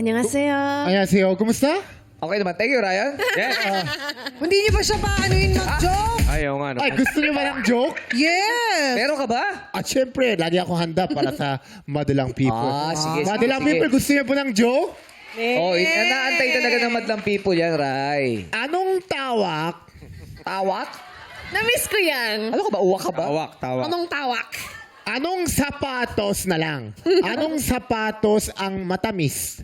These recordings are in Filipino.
안녕하세요. 안녕하세요. Kumusta? Okay naman. Thank you, Ryan. Yes. Hindi niyo ba siya paanoin mag-joke? Ayaw nga. Ay, gusto niyo ba ng joke? Yes! Meron ka ba? At syempre, lagi ako handa para sa madalang people. Sige. Madalang people, gusto niyo po ng joke? Oh, naantay talaga ng madlang people yan, Ray. Anong tawak? Tawak? Na-miss ko yan. Ano ka ba? Uwak ka ba? Tawak. Anong tawak? Anong sapatos na lang? Anong sapatos ang matamis?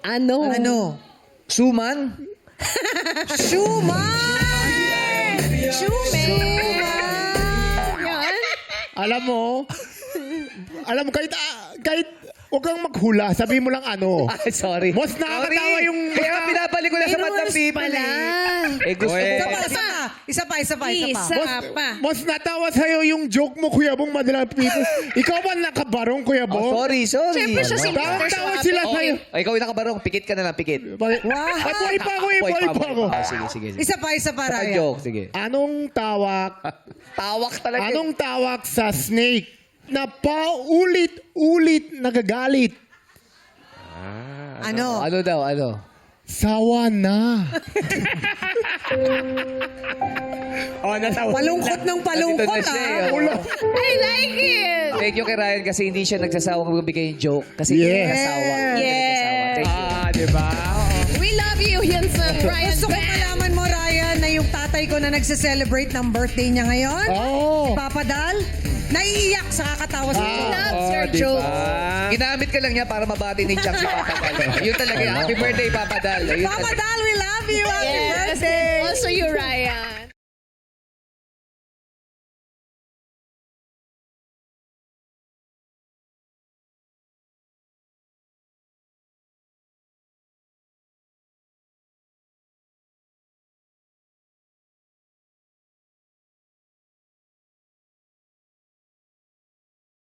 Ano? Ano? Suman? Shuman! Shuman! Yan? Alam mo, kahit huwag kang maghula, sabihin mo lang ano. Ay, sorry. Mas nakakatawa yung... Kaya nga pinabalik ko lang sa madlang people. pala. Gusto Isa ko pa, isa pa. Isa pa. Mas natawa sa'yo yung joke mo, Kuya Bong, madalang people. Ikaw ba nakabarong, Kuya Bong? Oh, sorry. Siyempre siya si Mr. Tawa Suave. sila sa'yo. Oh, ikaw yung nakabarong. Pikit ka na lang, pikit. Ay, buhay pa ako, buhay pa ako. Sige. Isa pa, Saka Ryan. joke, sige. Anong tawak? Tawak talaga. Anong tawak sa snake na paulit-ulit nagagalit? Ano? Ano daw, ano? Sawa na. Palungkot ng palungkot, Nandito na siya, eh, oh. I like it! Thank you kay Ryan kasi hindi siya nagsasawang magbigay ng joke. Kasi hindi Yes. nagsasawa. Yes. Thank you. Diba? We love you, Hyunsun. Ryan Gusto ko Band. malaman mo, Ryan, na yung tatay ko na nagse-celebrate ng birthday niya ngayon, Oh. Papa Dal, naiiyak sa kakatawa sa He joke. loves your jokes. Ginamit ka lang niya para mabati ni Chuck si Papa Dal. Yun talaga. Happy birthday, Papa Dal. Yun Papa talaga. Dal, we love you. Happy Yes. birthday. Also you, Ryan.